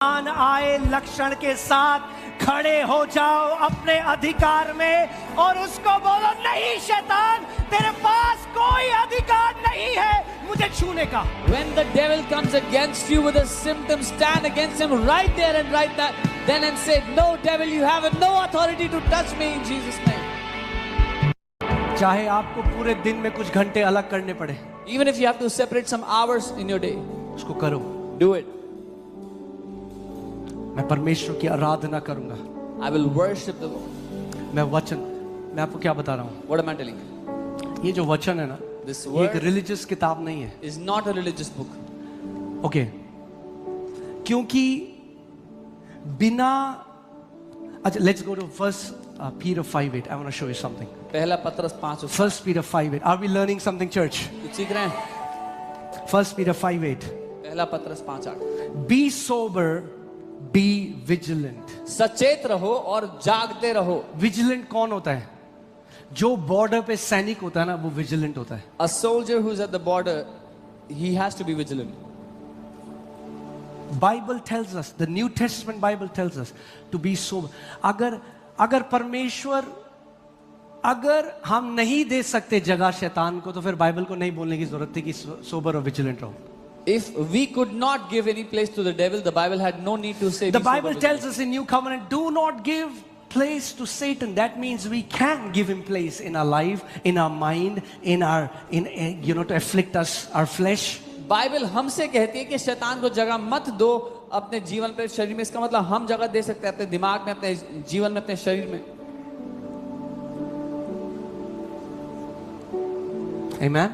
शैतान आए लक्षण के साथ, खड़े हो जाओ अपने अधिकार में और उसको बोलो, नहीं शैतान, तेरे पास कोई अधिकार नहीं है मुझे छूने का। When the devil comes against you with a symptom, stand against him right there and right then and say, no devil, you have no authority to touch me in Jesus' name. चाहे आपको पूरे दिन में कुछ घंटे अलग करने पड़े, Even if you have to separate some hours in your day, उसको करो। do it. मैं परमेश्वर की आराधना करूंगा। I will worship the Lord. मैं आपको क्या बता रहा हूँ, What am I telling you? ये जो वचन है ना, This ये एक word रिलीजियस किताब नहीं है। is not a religious book. Okay, क्योंकि बिना, अच्छा, let's go to first Peter 5:8. I want to show you something. पहला पत्रस 5। First Peter 5:8. Are we learning something, church? कुछ सीख रहे हैं? First Peter 5:8. पहला पत्रस 5:8। Be sober, be vigilant. सचेत रहो और जागते रहो। Vigilant कौन होता है? जो बॉर्डर पे सैनिक होता है ना, वो विजिलेंट होता है। A soldier who's at the border, he has to be vigilant. Bible tells us, the New Testament Bible tells us to be sober. अगर परमेश्वर, अगर हम नहीं दे सकते जगह शैतान को, तो फिर बाइबल को नहीं बोलने की जरूरत थी कि सोबर और विजिलेंट रहो। If we could not give any place to the devil, the Bible had no need to say. The Bible tells us in New Covenant, do not give place to Satan. That means we can give him place in our life, in our mind, to afflict us, our flesh. Bible हमसे कहती है कि शैतान को जगह मत दो अपने जीवन पे, शरीर में। इसका मतलब हम जगह दे सकते हैं अपने दिमाग में, अपने जीवन में, अपने शरीर में। Amen.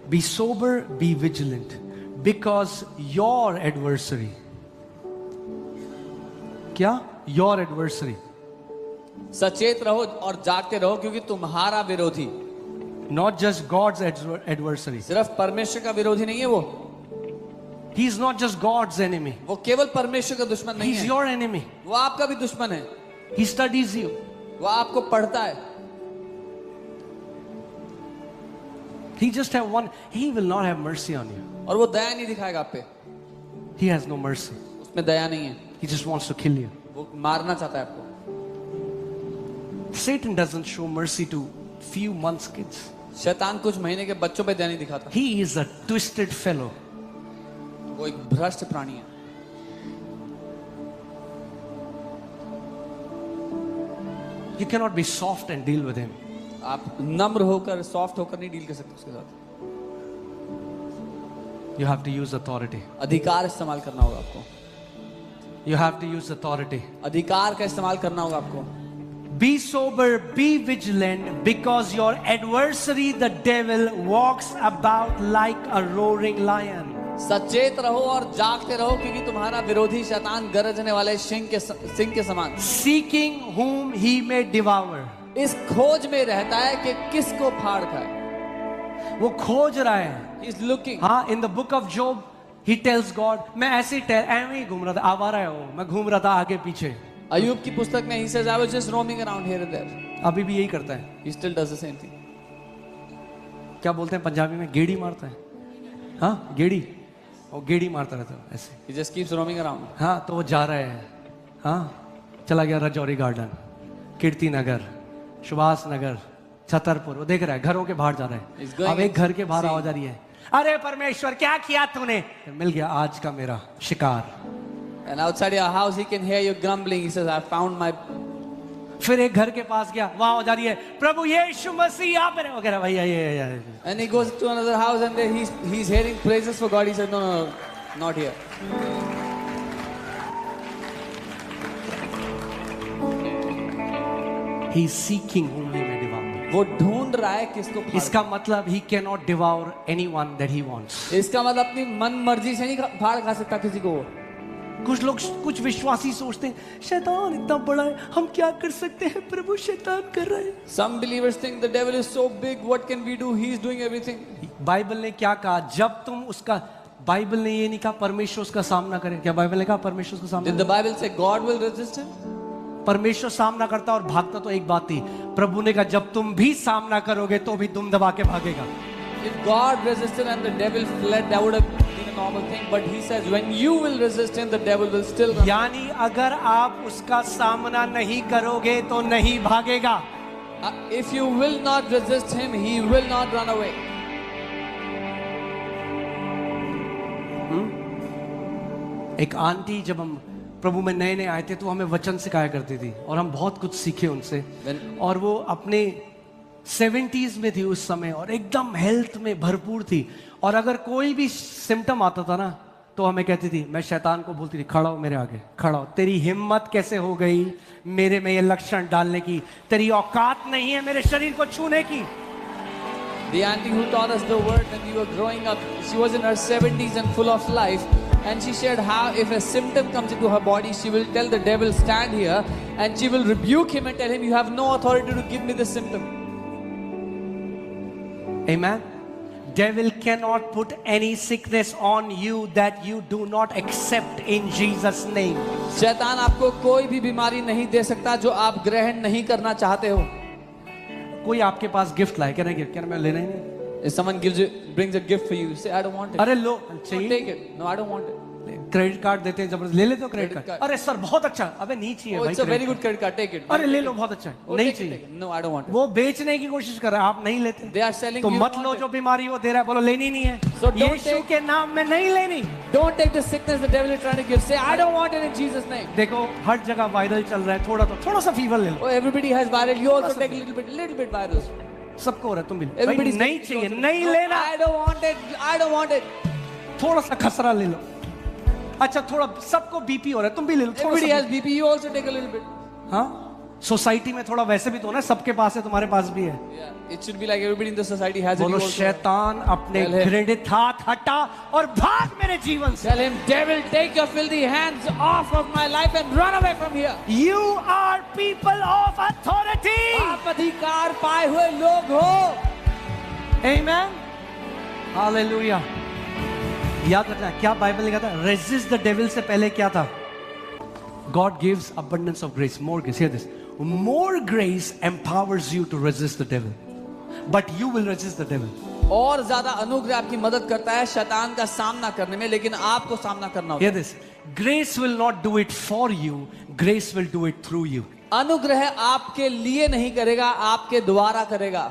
Be sober, be vigilant, because your adversary, क्या? Your adversary, सचेत रहो और जागते रहो, क्योंकि तुम्हारा विरोधी, not just God's adversary. सिर्फ परमेश्वर का विरोधी नहीं है वो। He is not just God's enemy. वो केवल परमेश्वर का दुश्मन नहीं He's है, your enemy. वो आपका भी दुश्मन है। He studies you. वो आपको पढ़ता है। He just have one. He will not have mercy on you. और वो दया नहीं दिखाएगा आप पे, He has no mercy. उसमें दया नहीं है। He just wants to kill you. वो मारना चाहता है आपको। Satan doesn't show mercy to few months kids. शैतान कुछ महीने के बच्चों पे दया नहीं दिखाता। He is a twisted fellow. वो एक भ्रष्ट प्राणी है। You cannot be soft and deal with him. आप नम्र होकर, सॉफ्ट होकर नहीं डील कर सकते उसके साथ। You have to use authority. अधिकार इस्तेमाल करना होगा आपको। You have to use authority. अधिकार का इस्तेमाल करना होगा आपको। Be sober, be vigilant, because your adversary, the devil, walks about like a roaring lion. सचेत रहो और जागते रहो, क्योंकि तुम्हारा विरोधी शैतान गरजने वाले सिंह के समान, Seeking whom he may devour. इस खोज में रहता है कि किसको फाड़ खाए। वो खोज रहा है। He is looking. हाँ, in the book of Job, he tells God, मैं ऐसे ही घूम रहा था, आवारा है वो, मैं घूम रहा था आगे पीछे। अय्यूब की पुस्तक में he says, I was just roaming around here and there. अभी भी यही करता है। He still does the same thing. क्या बोलते हैं पंजाबी में? गेड़ी मारता है। हाँ, गेड़ी, वो गेड़ी मारता रहता है ऐसे। He just keeps roaming around. हाँ, तो वो जा रहा है। हाँ, चला गया राजौरी गार्डन, कीर्ति नगर, सुभाष नगर, छतरपुर। वो देख रहा है, घरों के बाहर जा रहा है। अब एक घर के बाहर आवाज आ रही है, अरे परमेश्वर क्या किया तूने? मिल गया आज का मेरा शिकार। And outside your house, he can hear you grumbling. He says, I found my. फिर एक घर के पास गया, वहां आवाज आ रही है, प्रभु यीशु मसीह यहाँ पे वगैरह। भैया ये And he goes to another house and then he's hearing praises for God. He said, no, not here. He's seeking whom he may devour. वो ढूंढ रहा है किसको फाड़। इसका मतलब he cannot devour anyone that he wants. इसका मतलब अपनी मन मर्जी से नहीं फाड़ खा सकता किसी को। कुछ लोग, कुछ विश्वासी सोचते हैं शैतान इतना बड़ा है, हम क्या कर सकते हैं? प्रभु शैतान कर रहा है। Some believers think the devil is so big, what can we do? He is doing everything. Bible ने क्या कहा? जब तुम उसका, बाइबल ने ये नहीं कहा परमेश्वर उसका सामना करे। क्या बाइबल ने कहा परमेश्वर उसका सामना? Did the Bible say God will resist him? परमेश्वर सामना करता और भागता तो एक बात थी। प्रभु ने कहा जब तुम भी सामना करोगे तो भी दुम दबा के भागेगा। If God resisted and the devil fled, that would have been normal thing, but he says when you will resist him, the devil will still run. यानी अगर आप उसका सामना नहीं करोगे तो नहीं भागेगा. If you will not resist him, he will not run away. एक आंटी जब हम प्रभु में नए नए आए थे तो हमें वचन सिखाया करती थी और हम बहुत कुछ सीखे उनसे. और वो अपने 70s में थी उस समय और एकदम हेल्थ में भरपूर थी. और अगर कोई भी सिम्टम आता था ना तो हमें कहती थी, मैं शैतान को बोलती थी, खड़ा हो मेरे आगे, खड़ा हो. तेरी हिम्मत कैसे हो गई मेरे में ये लक्षण डालने की? तेरी औकात नहीं है मेरे शरीर को छूने की. The auntie who taught us the word when we were growing up, she was in her 70s and full of life, and she shared how if a symptom comes into her body, she will tell the devil, stand here, and she will rebuke him and tell him, you have no authority to give me this symptom. Amen. Devil cannot put any sickness on you that you do not accept in Jesus name. शैतान आपको कोई भी बीमारी नहीं दे सकता जो आप ग्रहण नहीं करना चाहते हो. कोई आपके पास गिफ्ट लाए, क्या गिफ्ट, क्या मैं लेना ही नहीं. If someone brings a gift for you, say I don't want it. अरे लो No, चाहिए. take it. No, I don't want it. Credit card देते हैं जबरदस्त, ले लेते हो क्रेडिट Credit कार्ड. card. अरे सर बहुत अच्छा. अबे नहीं चाहिए Oh, भाई it's a very credit good credit card. Take it. card. अरे ले लो बहुत अच्छा है. Oh, नहीं take it, take चाहिए. it. No, I don't want it. वो बेचने की कोशिश कर रहा है, आप नहीं लेते. They are selling. तो you मत don't लो want जो it. बीमारी वो दे रहा है, बोलो लेनी नहीं है. So don't यीशु take- के नाम में नहीं लेनी. Don't take the sickness the devil is trying to give. Say I don't want it in Jesus' name. देखो हर जगह वायरल चल रहा है, थोड़ा सा फीवर ले लो. Oh, everybody has viral. You also take a little bit viral. सबको हो रहा है, तुम भी लो. भाई, Everybody's नहीं taking चाहिए, also. नहीं No, लेना. I don't want it. I don't want it. थोड़ा सा खसरा ले लो. अच्छा थोड़ा, सबको बीपी हो रहा है, तुम भी ले लो थोड़ा Everybody सा. has BP. You also take a little bit. हाँ, सोसाइटी में थोड़ा वैसे भी तो ना, सबके पास है, तुम्हारे पास भी है. Yeah, it should be like everybody in the society has it. बोलो You also have. शैतान अपने Tell him. घृणित हाथ हटा और भाग मेरे जीवन से. Tell him, devil, take your filthy hands off of my life and run away from here. You are people of authority. आप अधिकार पाए हुए लोग हो. Amen. Hallelujah. याद रखना क्या बाइबल लिखा था, रेजिस्ट द डेविल से पहले क्या था? God gives abundance of grace, more grace. Hear this. More grace empowers you to resist the devil. But you will resist the devil. और ज्यादा अनुग्रह आपकी मदद करता है शैतान का सामना करने में, लेकिन आपको सामना करना होगा. Hear this. Grace will not do it for you. Grace will do it through you. अनुग्रह आपके लिए नहीं करेगा, आपके द्वारा करेगा.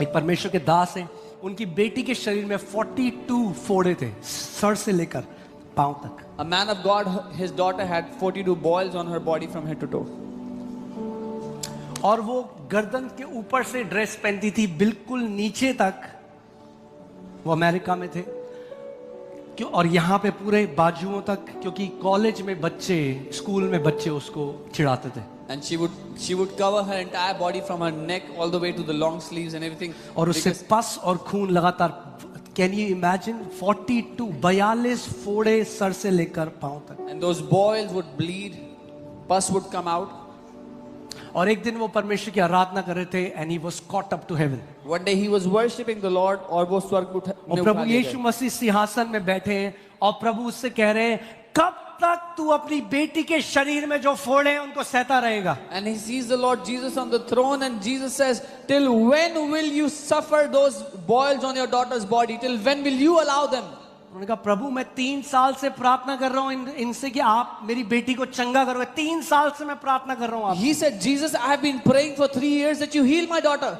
एक परमेश्वर के दास हैं, उनकी बेटी के शरीर में 42 फोड़े थे, सर से लेकर पांव तक. A man of God, his daughter had 42 boils on her body from head to toe. और वो गर्दन के ऊपर से ड्रेस पहनती थी बिल्कुल नीचे तक. वो अमेरिका में थे क्यों, और यहाँ पे पूरे बाजुओं तक, क्योंकि कॉलेज में बच्चे, स्कूल में बच्चे उसको चिढ़ाते थे. And she would cover her entire body from her neck all the way to the long sleeves and everything. और उससे पस और खून लगातार. कैन यू इमेजिन 42 फोड़े सर से लेकर पांव तक. And those boils would bleed, pus would come out. और एक दिन वो परमेश्वर की आराधना कर रहे थे, and he was caught up to heaven. One day he was worshipping the Lord, और वो स्वर्ग में और प्रभु यीशु मसीह सिंहासन में बैठे हैं और प्रभु उससे कह रहे हैं, कब तक तू अपनी बेटी के शरीर में जो फोड़े हैं उनको सहता रहेगा. And he sees the Lord Jesus on the throne, and Jesus says, till when will you suffer those boils on your daughter's body? Till when will you allow them? उन्होंने कहा, प्रभु मैं 3 साल से प्रार्थना कर रहा हूं इनसे कि आप मेरी बेटी को चंगा करोगे. 3 साल से मैं प्रार्थना कर रहा हूं. He said, Jesus, I have been praying for 3 years that you heal my daughter.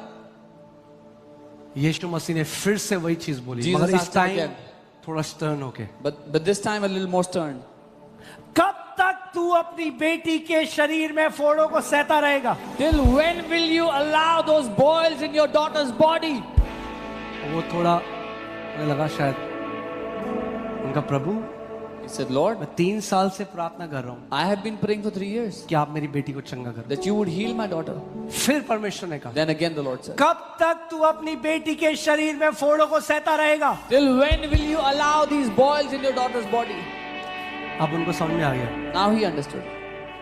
यीशु मसीह ने फिर से वही चीज बोली, Jesus मगर इस asked him टाइम again. थोड़ा स्टर्न होके, But this time a little more stern. कब तक तू अपनी बेटी के शरीर में फोड़ों को सहता रहेगा? Till when will you allow those boils in your daughter's body? वो थोड़ा मुझे लगा शायद, उनका प्रभु He said, Lord, मैं 3 साल से प्रार्थना कर रहा हूं I have been praying for 3 years कि आप मेरी बेटी को चंगा करो. that you would heal my daughter. फिर परमेश्वर ने कहा, Then again the Lord said, कब तक तू अपनी बेटी के शरीर में फोड़ों को सहता रहेगा? till when will you allow these boils in your daughter's body? अब उनको समझ में आ गया Now he understood.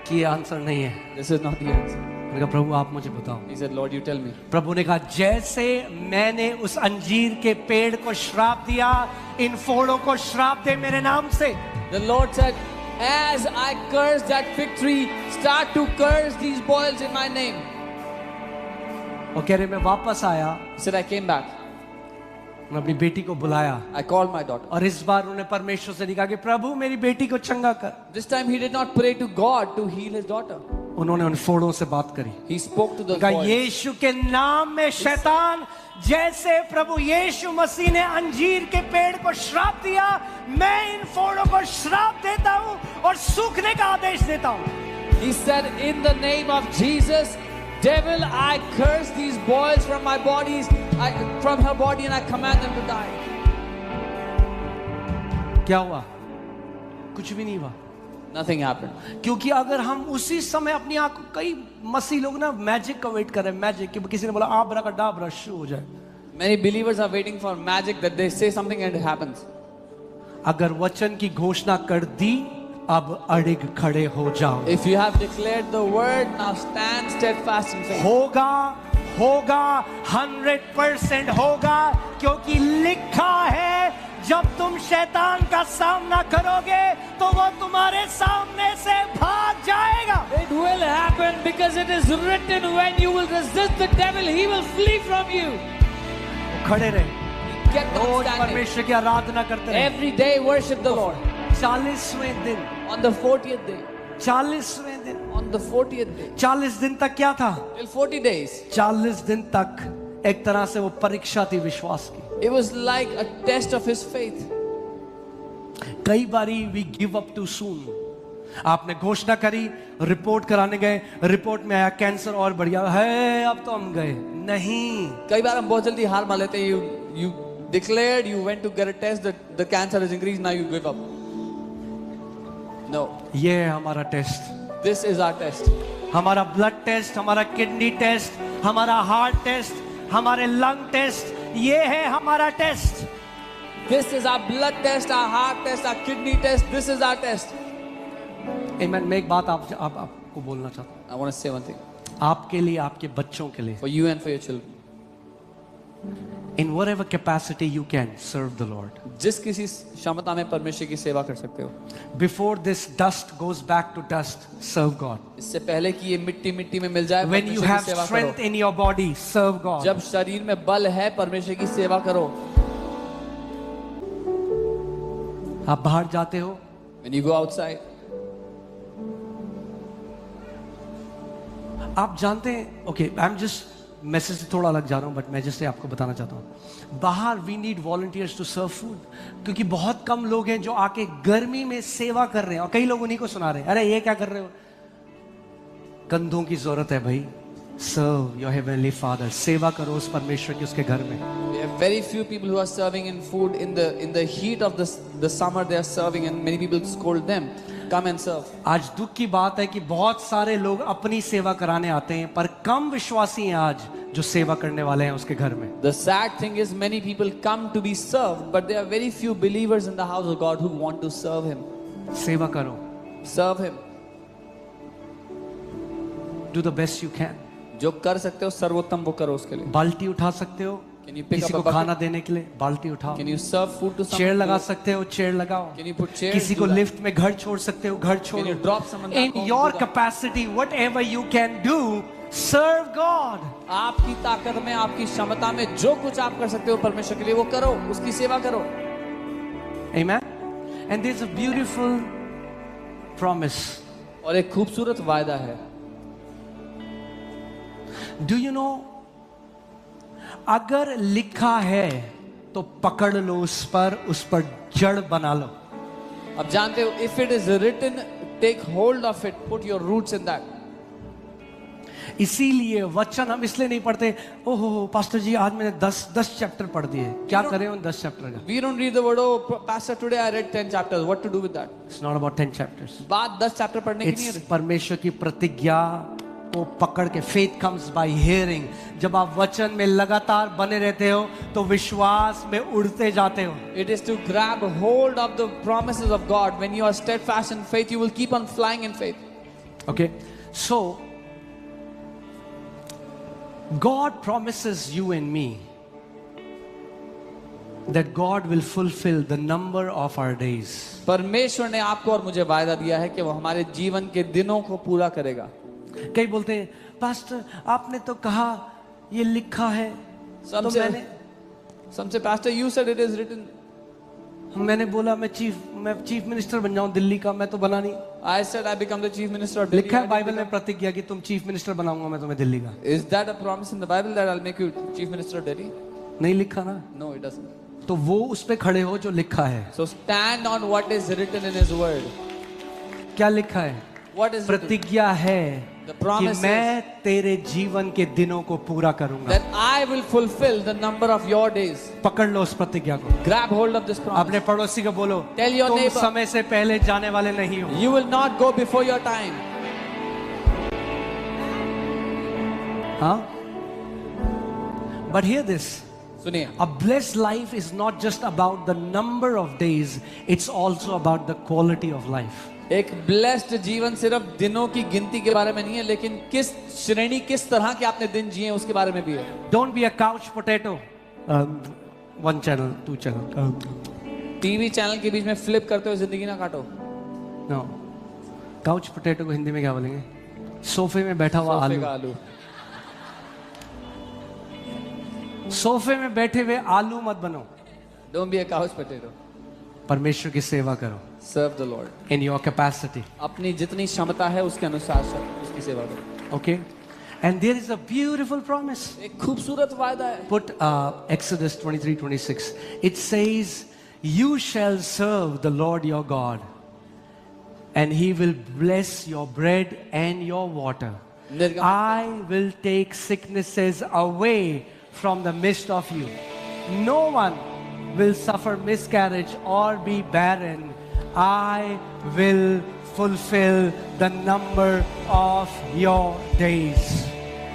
कि ये आंसर नहीं है. This is not the answer. मैंने कहा, प्रभु आप मुझे बताओ. He said, Lord, you tell me. प्रभु ने कहा, जैसे मैंने उस अंजीर के पेड़ को श्राप दिया, इन फोड़ों को श्राप दे मेरे नाम से. The Lord said, as I curse that fig tree, start to curse these boils in my name. वो कह रहे मैं वापस आया, He said, I came back. मैं अपनी बेटी को बुलाया I called my daughter. और इस बार उन्हें परमेश्वर से कहा कि प्रभु मेरी बेटी को चंगा कर। This time he did not pray to God to heal his daughter. उन्होंने उन फोड़ों से बात करी, He spoke to the कहा voice. यीशु के नाम में शैतान, जैसे प्रभु यीशु मसीह ने अंजीर के पेड़ को श्राप दिया, मैं इन फोड़ों को श्राप देता हूं और सूखने का आदेश देता हूं। He said, in the name of Jesus, devil, I curse these boils from my bodies, from her body, and I command them to die. क्या हुआ? कुछ भी नहीं हुआ। Nothing happened. क्योंकि अगर हम उसी समय अपनी आंख, कई मसीह लोग ना मैजिक का वेट कर रहे हैं, मैजिक कि किसी ने बोला आब्राकडाब्रा शुरू हो जाए। Many believers are waiting for magic, that they say something and it happens. अगर वचन की घोषणा कर दी, अब अड़िग खड़े हो जाओ। If you have declared the word, now stand steadfast in faith. होगा, होगा, 100% होगा, क्योंकि लिखा है जब तुम शैतान का सामना करोगे तो वो तुम्हारे सामने से भाग जाएगा। It will happen because it is written, when you will resist the devil, he will flee from you. खड़े रहे, Get on रोज standing. परमेश्वर की आराधना करते रहे। Every day worship the Lord. 40वें दिन, On the 40th day. 40वें दिन, On the 40th day. 40 दिन तक क्या था? Till 40 days. 40 दिन तक एक तरह से वो परीक्षा थी विश्वास की। It was like a test of his faith. कई बारी we give up too soon. आपने घोषणा करी, रिपोर्ट कराने गए, रिपोर्ट में आया कैंसर और बढ़िया है, अब तो हम गए नहीं। कई बार हम बहुत जल्दी हार मान लेते हैं. You declared, you went to get a test, the cancer is increased, now you give up. No. ये है हमारा test, This is our test. हमारा ब्लड टेस्ट, हमारा किडनी टेस्ट, हमारा हार्ट टेस्ट, हमारे लंग टेस्ट, ये है हमारा test. This is our blood test, our heart test, our kidney test. This is our test. मैं एक बात आपको बोलना चाहता हूँ, I want to say one thing. आपके लिए, आपके बच्चों के लिए, For you and for your children. in whatever capacity you can serve the Lord. जिस किसी क्षमता में परमेश्वर की सेवा कर सकते हो. Before this dust goes back to dust, serve God. इससे पहले कि ये मिट्टी मिट्टी में मिल जाए, When you परमेश्वर की have सेवा strength करो. in your body, serve God. जब शरीर में बल है, परमेश्वर की सेवा करो. आप बाहर जाते हो, When you go outside, आप जानते हैं, okay I am just message से थोड़ा अलग जा रहा हूं, बट मैं जैसे आपको बताना चाहता हूं, बाहर we need volunteers to serve food, क्योंकि बहुत कम लोग हैं जो आके गर्मी में सेवा कर रहे हैं, और कई लोग उन्हीं को सुना रहे हैं, अरे ये क्या कर रहे हो। कंधों की जरूरत है भाई, सर्व योर हेवनली फादर, सेवा करो उस परमेश्वर की, उसके घर में। there are very few people who are serving in food in the heat of the summer. They are serving, and many people scold them. Come and serve. आज दुख की बात है कि बहुत सारे लोग अपनी सेवा कराने आते हैं, पर कम विश्वासी हैं आज जो सेवा करने वाले हैं उसके घर में। The sad thing is, many people come to be served, but there are very few believers in the house of God who want to serve Him. सेवा करो, Serve Him. do the best you can. जो कर सकते हो सर्वोत्तम वो करो उसके लिए. बाल्टी उठा सकते हो, Can you pick किसी up को a bucket? खाना देने के लिए बाल्टी उठाओ, Can you serve food to chair someone? लगा सकते हो, चेयर लगाओ, Can you put chairs? किसी Do को that. लिफ्ट में घर छोड़ सकते हो, घर छोड़ो। Can you drop someone back In home? your Do that. capacity, whatever you can do, serve God. आपकी ताकत में, आपकी क्षमता में जो कुछ आप कर सकते हो परमेश्वर के लिए वो करो, उसकी सेवा करो. Amen. And there's a beautiful promise. और एक खूबसूरत वायदा है. Do you know? अगर लिखा है तो पकड़ लो उस पर जड़ बना लो. अब जानते हो, if it is written, take hold of it, put your roots in that. इसीलिए वचन हम इसलिए नहीं पढ़ते, ओहो पास्टर जी आज मैंने 10 चैप्टर पढ़ दिए, क्या करें उन 10 चैप्टर का? We don't read the word, oh pastor today I read 10 chapters, what to do with that? It's not about 10 chapters. बात 10 चैप्टर पढ़ने की नहीं It's है. परमेश्वर की प्रतिज्ञा को पकड़ के, faith comes by hearing. जब आप वचन में लगातार बने रहते हो तो विश्वास में उड़ते जाते हो. It is to grab hold of the promises of God. When you are steadfast in faith, you will keep on flying in faith. Okay, so God promises you and me that God will fulfill the number of our days. परमेश्वर ने आपको और मुझे वायदा दिया है कि वो हमारे जीवन के दिनों को पूरा करेगा. कई बोलते हैं पास्टर आपने तो कहा ये लिखा है, Some तो say, some say, Pastor, you said it is written. मैंने बोला मैं चीफ मिनिस्टर बन जाऊं दिल्ली का, मैं तो बना नहीं। I said I become the chief minister of Delhi. लिखा है I didn't बाइबल में become- प्रतिज्ञा कि तुम चीफ मिनिस्टर बनाऊंगा मैं तुम्हें दिल्ली का। Is that a promise in the Bible that I'll make you chief minister of Delhi? नहीं लिखा ना, No, it doesn't. तो वो उस पे खड़े हो जो लिखा है। So stand on what is written in His word. क्या लिखा है? What is written? प्रतिज्ञा है The कि promise मैं तेरे जीवन के दिनों को पूरा करूंगा। that I will fulfill the number of your days. पकड़ लो उस प्रतिज्ञा को। Grab hold of this promise. अपने पड़ोसी को बोलो, Tell your तुम neighbor. समय से पहले जाने वाले नहीं हो। You will not go before your time. हाँ? But hear this. सुनिए, A blessed life is not just about the number of days, it's also about the quality of life. एक ब्लेस्ड जीवन सिर्फ दिनों की गिनती के बारे में नहीं है, लेकिन किस श्रेणी, किस तरह के आपने दिन जिए उसके बारे में भी है। Don't be a couch potato. One channel, two channel. TV channel के बीच में फ्लिप करते हुए जिंदगी ना काटो। No. Couch potato को हिंदी में क्या बोलेंगे? सोफे में बैठा हुआ सोफे आलू। का आलू। सोफे में बैठे हुए आलू मत बनो। Don't be a couch potato. परमेश्वर की सेवा करो। Serve the Lord. In your capacity. अपनी जितनी क्षमता है उसके अनुसार उसकी सेवा करो। Okay? And there is a beautiful promise. एक खूबसूरत वायदा है। Put Exodus 23:26. It says, "You shall serve the Lord your God, and He will bless your bread and your water. I will take sicknesses away from the midst of you. No one will suffer miscarriage or be barren. I will fulfill the number of your days."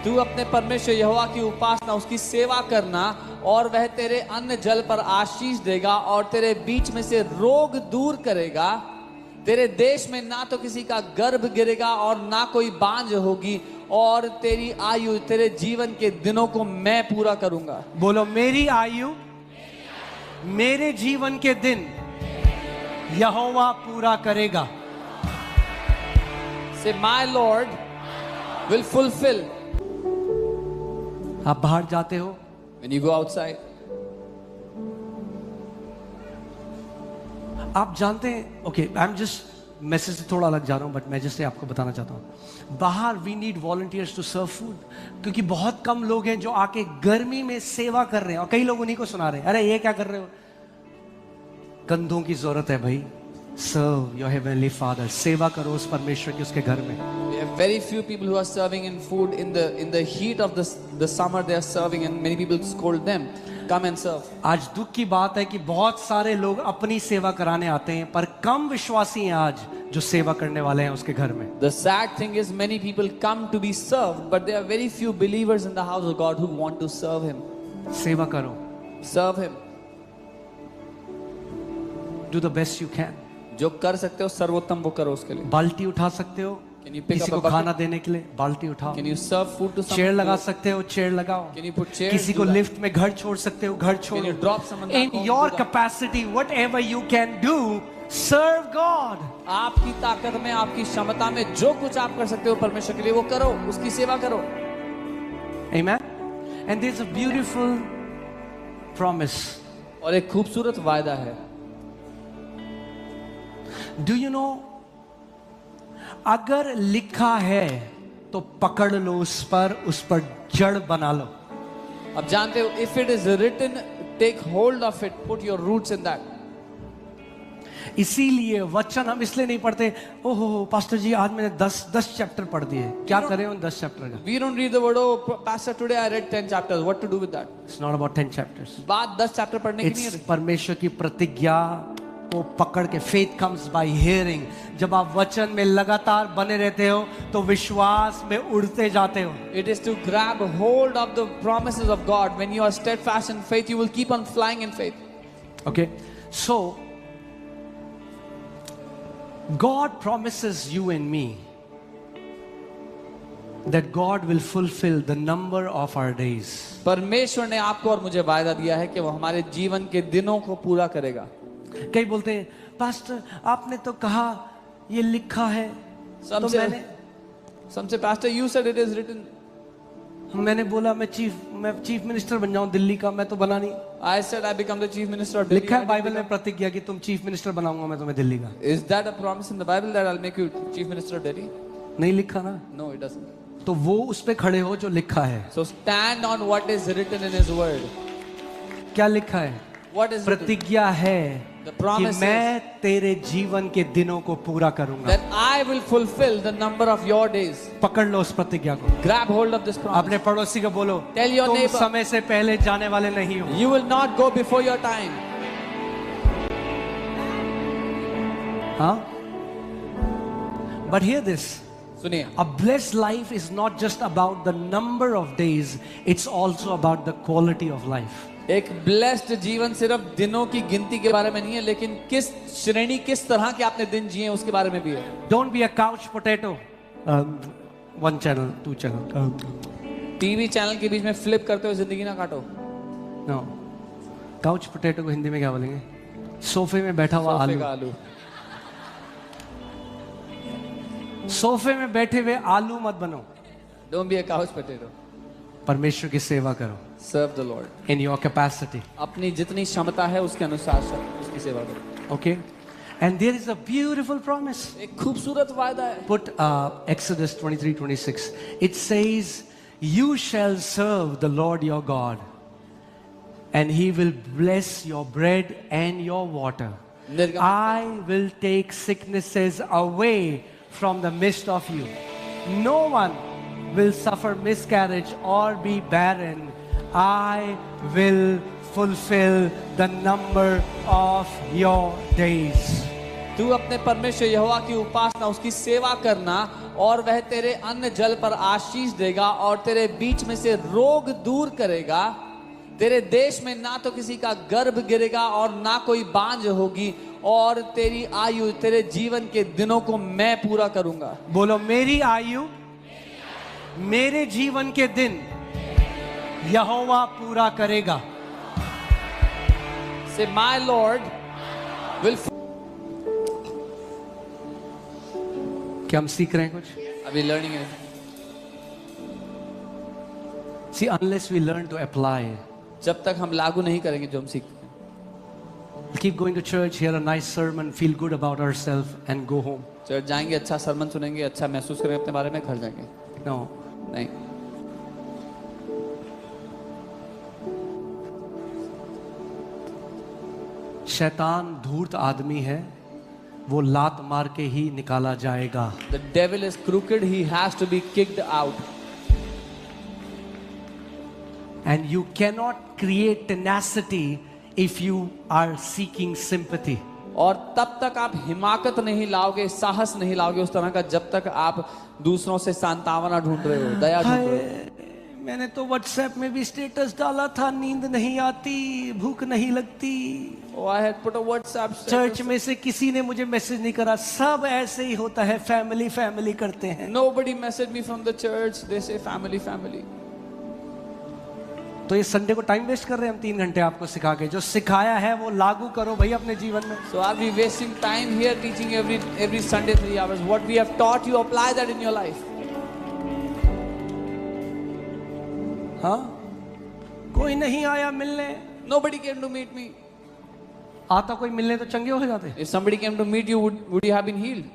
तू अपने परमेश्वर यहोवा की उपासना, उसकी सेवा करना, और वह तेरे अन्न जल पर आशीष देगा और तेरे बीच में से रोग दूर करेगा। तेरे देश में ना तो किसी का गर्भ गिरेगा और ना कोई बांझ होगी, और तेरी आयु, तेरे जीवन के दिनों को मैं पूरा करूंगा। बोलो, मेरी आयु, मेरे जीवन के दिन यहोवा पूरा करेगा। Say, my Lord will fulfill. आप बाहर जाते हो, When you go outside, आप जानते हैं, okay, I am just message से थोड़ा अलग जा रहा हूं, बट मैं जस्ट आपको बताना चाहता हूं, बाहर we need volunteers to serve food, क्योंकि बहुत कम लोग हैं जो आके गर्मी में सेवा कर रहे हैं, और कई लोग उन्हीं को सुना रहे हैं, अरे ये क्या कर रहे हो। कंधों की जरूरत है भाई। सर्व योर हेवनली फादर, सेवा करो उस परमेश्वर की उसके घर में। we have very few people who are serving in food in the heat of the summer. They are serving, and many people scold them. Come and serve. आज दुख की बात है कि बहुत सारे लोग अपनी सेवा कराने आते हैं, पर कम विश्वासी हैं आज जो सेवा करने वाले हैं उसके घर में। The sad thing is many people come to be served, but there are very few believers in the house of God who want to serve Him. सेवा करो, Serve Him. do the best you can. जो कर सकते हो सर्वोत्तम वो करो उसके लिए। बाल्टी उठा सकते हो, Can you pick किसी up a को bucket? खाना देने के लिए बाल्टी उठाओ। Can you serve food to someone? Chair लगा सकते हो, चेयर लगाओ। Can you put chairs? किसी को Do that. लिफ्ट में घर छोड़ सकते हो, घर छोड़ो। Can you drop someone back In home? your Do that. capacity, whatever you can do, serve God. आपकी ताकत में, आपकी क्षमता में जो कुछ आप कर सकते हो परमेश्वर के लिए वो करो, उसकी सेवा करो। Amen. And there's a beautiful promise. और एक खूबसूरत वायदा है। Do you know? अगर लिखा है तो पकड़ लो उस पर जड़ बना लो। अब जानते हो, if it is written, take hold of it, put your roots in that. इसीलिए वचन हम इसलिए नहीं पढ़ते, ओहो पास्टर जी आज मैंने 10 चैप्टर पढ़ दिए, क्या करें उन 10 चैप्टर का। We don't read the word, oh pastor today I read 10 chapters, what to do with that? It's not about 10 chapters. बात 10 चैप्टर पढ़ने की नहीं It's है। परमेश्वर की प्रतिज्ञा को पकड़ के, faith comes by hearing. जब आप वचन में लगातार बने रहते हो तो विश्वास में उड़ते जाते हो। It is to grab hold of the promises of God. When you are steadfast in faith, you will keep on flying in faith. Okay, so God promises you and me that God will fulfill the number of our days. परमेश्वर ने आपको और मुझे वायदा दिया है कि वो हमारे जीवन के दिनों को पूरा करेगा। कई बोलते हैं, पास्टर आपने तो कहा ये लिखा है, तो Some say, मैंने, some say, pastor, you said it is written. मैंने बोला मैं चीफ मिनिस्टर बन जाऊं दिल्ली का, मैं तो बना नहीं। I said I become the chief minister of Delhi. लिखा है बाइबल में प्रतिज्ञा कि तुम चीफ मिनिस्टर बनाऊंगा मैं तुम्हें दिल्ली का। Is that a promise in the Bible that I'll make you chief minister of Delhi? नहीं लिखा ना, No, it doesn't. तो वो उस पे खड़े हो जो लिखा है। So stand on what is written in His word. क्या लिखा है? What is written? प्रतिज्ञा है The कि promise मैं तेरे जीवन के दिनों को पूरा करूंगा। that I will fulfill the number of your days. पकड़ लो उस प्रतिज्ञा को। Grab hold of this promise. अपने पड़ोसी को बोलो, Tell your तुम neighbor. समय से पहले जाने वाले नहीं हो। You will not go before your time. हाँ? But hear this. सुनिए, A blessed life is not just about the number of days, it's also about the quality of life. एक ब्लेस्ड जीवन सिर्फ दिनों की गिनती के बारे में नहीं है, लेकिन किस श्रेणी, किस तरह के आपने दिन जिए उसके बारे में भी है। Don't be a couch potato. One channel, two channel. TV channel के बीच में फ्लिप करते हुए जिंदगी ना काटो। No. Couch potato को हिंदी में क्या बोलेंगे? सोफे में बैठा हुआ सोफे आलू। का आलू। सोफे में बैठे हुए आलू मत बनो। Don't be a couch potato. परमेश्वर की सेवा करो। Serve the Lord. In your capacity. अपनी जितनी क्षमता है उसके अनुसार उसकी सेवा करो। Okay? And there is a beautiful promise. एक खूबसूरत वायदा है। Put Exodus 23:26. It says, "You shall serve the Lord your God, and He will bless your bread and your water. I will take sicknesses away from the midst of you. No one will suffer miscarriage or be barren. I will fulfill the number of your days." तू अपने परमेश्वर यहोवा की उपासना, उसकी सेवा करना, और वह तेरे अन्न जल पर आशीष देगा और तेरे बीच में से रोग दूर करेगा। तेरे देश में ना तो किसी का गर्भ गिरेगा और ना कोई बांझ होगी, और तेरी आयु, तेरे जीवन के दिनों को मैं पूरा करूंगा। बोलो, मेरी आयु, मेरे जीवन के दिन यहोवा पूरा करेगा। Say, my Lord will. क्या हम सीख रहे हैं कुछ? Are we learning it? See, unless we learn to apply, जब तक हम लागू नहीं करेंगे जो हम सीखते हैं। keep going to church, hear a nice sermon, feel good about ourselves and go home. Church जाएंगे, अच्छा सरमन सुनेंगे, अच्छा महसूस करेंगे अपने बारे में, घर जाएंगे। No. नहीं। शैतान धूर्त आदमी है, वो लात मार के ही निकाला जाएगा। The devil is crooked, he has to be kicked out. And you cannot create tenacity if you are seeking sympathy. और तब तक आप हिमाकत नहीं लाओगे, साहस नहीं लाओगे उस तरह का, जब तक आप दूसरों से सांत्वना ढूंढ रहे हो, दया ढूंढ रहे हो। मैंने तो व्हाट्सएप में भी स्टेटस डाला था, नींद नहीं आती, भूख नहीं लगती। Oh, I had put a WhatsApp status. Church में से किसी ने मुझे मैसेज नहीं करा, सब ऐसे ही होता है, फैमिली फैमिली करते हैं। Nobody messaged me from the church. They say family, family. तो ये संडे को टाइम वेस्ट कर रहे हैं हम 3 घंटे आपको सिखा के। जो सिखाया है वो लागू करो भाई अपने जीवन में। So are we wasting time here teaching every Sunday 3 hours? What we have taught you, apply that in your life. हाँ, कोई नहीं आया मिलने। Nobody came to meet me. आता कोई मिलने तो चंगे हो जाते। If somebody came to meet you, would you have been healed?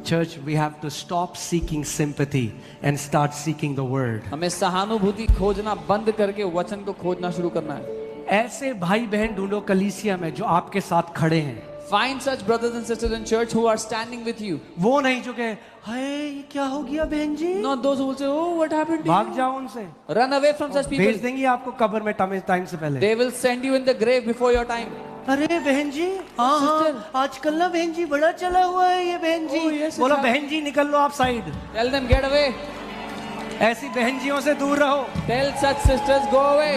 Church, we have to stop seeking sympathy and start seeking the word. हमें सहानुभूति खोजना बंद करके वचन को खोजना शुरू करना है। ऐसे भाई बहन ढूंढो कलीसिया में जो आपके साथ खड़े हैं। Find such brothers and sisters in church who are standing with you. वो नहीं जो कहे, हाय ये क्या हो गया बहन जी। Not those who will say, "Oh, what happened to भाग you?" जाओ उनसे। Run away from such भेज people. देंगे आपको कब्र में टाइम से पहले। They will send you in the grave before your time. अरे बहन जी, हाँ हाँ, आजकल ना बहन जी बड़ा चला हुआ है ये बहन जी। Oh, yes, बोलो yes, बहन जी निकल लो आप side. Tell them get away. ऐसी बहन जियों से दूर रहो। Tell such sisters go away.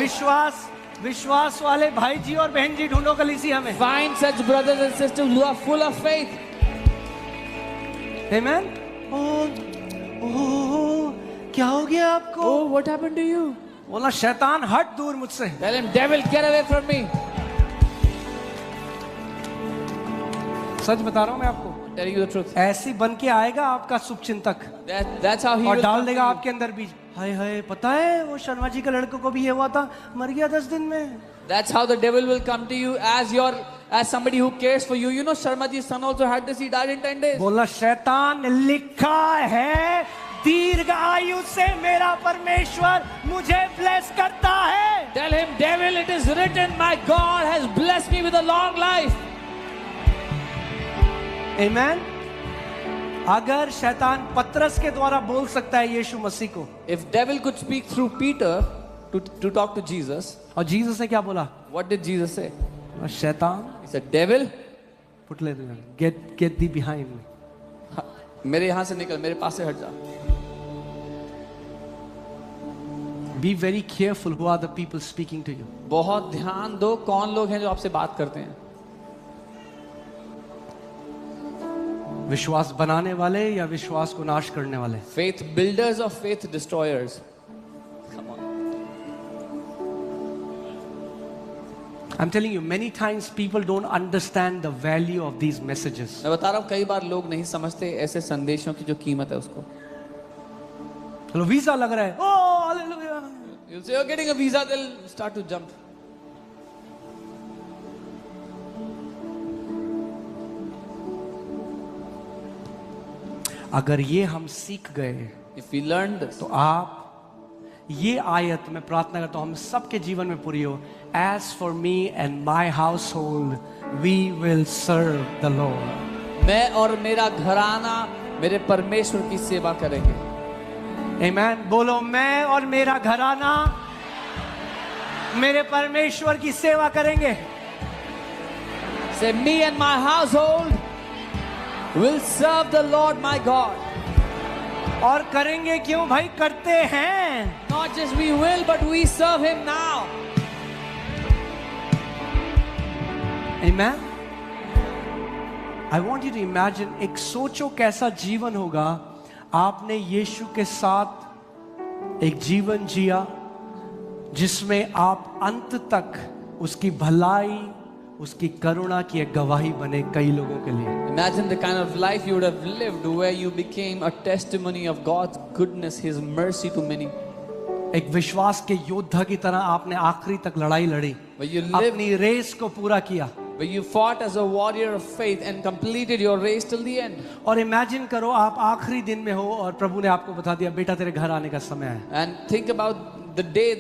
विश्वास वाले भाई जी और बहन जी ढूंढो कलीसिया में। Find such brothers and sisters who are full of faith. Amen? ओह, क्या हो गया आपको? Oh, what happened to you? बोला शैतान हट दूर मुझसे। Tell him, devil, get away from me. सच बता रहा हूं मैं आपको। telling you the truth. ऐसी बन के आएगा आपका शुभचिंतक That's how he और will डाल come to देगा you. आपके अंदर बीज। हाय हाय, पता है वो शर्मा जी के लड़कों को भी ये हुआ था, मर गया 10 दिन में। That's how the devil will come to you as somebody who cares for you. You know, Sharma ji's son also had this. He died in 10 days. बोला शैतान, लिखा है दीर्घ आयु से मेरा परमेश्वर मुझे ब्लेस करता है। Tell him, devil, it is written, my God has blessed me with a long life. Amen. अगर शैतान पतरस के द्वारा बोल सकता है यीशु मसीह को, If devil could speak through Peter to talk to Jesus, और जीसस ने क्या बोला? what did Jesus say? शैतान, He said, devil, put ले get thee behind me. मेरे यहाँ से निकल, मेरे पास से हट जा. Be very careful who are the people speaking to you. बहुत ध्यान दो कौन लोग हैं जो आपसे बात करते हैं. विश्वास बनाने वाले या विश्वास को नाश करने वाले? Faith builders or faith destroyers? Come on. I'm telling you, many times people don't understand the value of these messages. मैं बता रहा हूँ, कई बार लोग नहीं समझते ऐसे संदेशों की जो कीमत है उसको. चलो वीजा लग रहा है, oh hallelujah. You'll say you're getting a visa, they'll start to jump. अगर ये हम सीख गए, If we learn this, तो आप ये आयत में प्रार्थना करता हूं हम सबके जीवन में पूरी हो। As for me and my household, we will serve the Lord. मैं और मेरा घराना मेरे परमेश्वर की सेवा करेंगे. Amen. बोलो, मैं और मेरा घराना मेरे परमेश्वर की सेवा करेंगे। Say, me and my household will serve the Lord my God. और करेंगे क्यों भाई? करते हैं। Not just we will, but we serve Him now. Amen. I want you to imagine, एक सोचो कैसा जीवन होगा आपने यीशु के साथ एक जीवन जिया जिसमें आप अंत तक उसकी भलाई, उसकी करुणा की एक गवाही बने कई लोगों के लिए। Imagine the kind of life you would have lived where you became a testimony of God's goodness, His mercy to many. एक विश्वास के योद्धा की तरह आपने आखिरी तक लड़ाई लड़ी, Where you lived, अपनी रेस को पूरा किया। where you fought as a warrior of faith and completed your race till the end. और इमेजिन करो आप आखिरी दिन में हो और प्रभु ने आपको बता दिया बेटा तेरे घर आने का समय है। And think about the day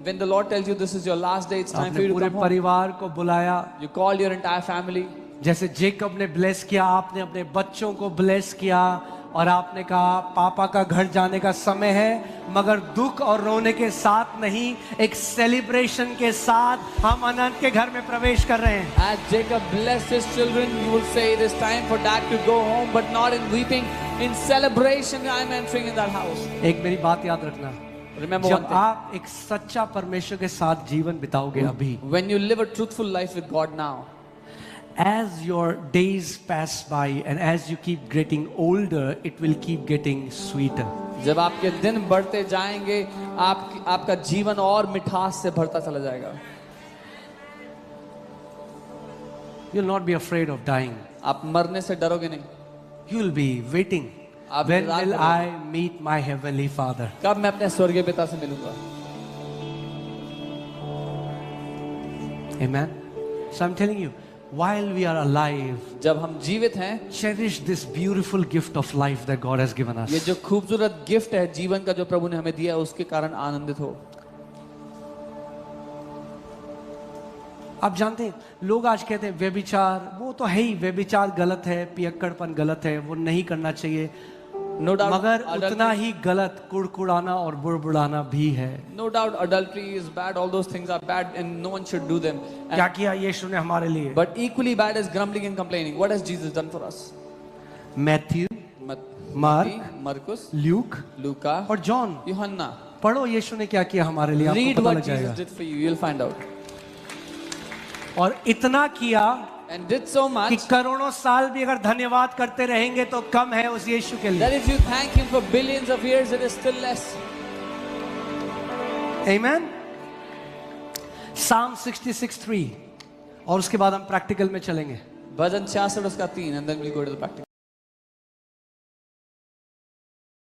when the Lord tells you this is your last day, it's time for आपने you to पूरे come home. परिवार को बुलाया, You called your entire family. जैसे जेकब ने ब्लेस किया, आपने अपने बच्चों को ब्लेस किया और आपने कहा पापा का घर जाने का समय है, मगर दुख और रोने के साथ नहीं, एक सेलिब्रेशन के साथ हम अनंत के घर में प्रवेश कर रहे हैं। As Jacob blessed his children, you will say it is time for dad to go home, but not in weeping. In celebration, I am entering in that house. एक मेरी बात याद रखना, Remember one जब thing. आप एक सच्चा परमेश्वर के साथ जीवन बिताओगे अभी, When you live a truthful life with God now, as your days pass by and as you keep getting older, it will keep getting sweeter. जब आपके दिन बढ़ते जाएंगे, आपका जीवन और मिठास से भरता चला जाएगा. You'll not be afraid of dying. आप मरने से डरोगे नहीं. You'll be waiting. आप When इंतजार will करोगे. I meet my heavenly Father? कब मैं अपने स्वर्गीय पिता से मिलूंगा. Amen. So I'm telling you, while we are alive, जब हम जीवित हैं, cherish this beautiful gift of life that God has given us. ये जो खूबसूरत गिफ्ट है जीवन का जो प्रभु ने हमें दिया है, उसके कारण आनंदित हो. आप जानते हैं लोग आज कहते हैं व्यभिचार, वो तो है ही, व्यभिचार गलत है, पियक्कड़पन गलत है, वो नहीं करना चाहिए. No doubt, मगर adultery- उतना ही गलत कुड़कुड़ाना और बुड़बुड़ाना भी है. No doubt adultery is bad, all those things are bad and no one should do them. And- क्या किया यीशु ने हमारे लिए? but equally bad is grumbling and complaining. What has Jesus done for us? Matthew, Matthew, mark, Marcus, Luke Luca, और John. Johanna. पढ़ो यीशु ने क्या किया हमारे लिए, आपको Read पता what लग Jesus जाएगा. did for you, you'll find out. और इतना किया And did so कि much करोड़ों साल भी अगर धन्यवाद करते रहेंगे तो कम है उस यीशु के लिए. that if you thank Him for billions of years, it is still less. Amen. Psalm 66:3 और उसके बाद हम प्रैक्टिकल में चलेंगे. भजन 66 उसका 3 and then we'll go to the practical.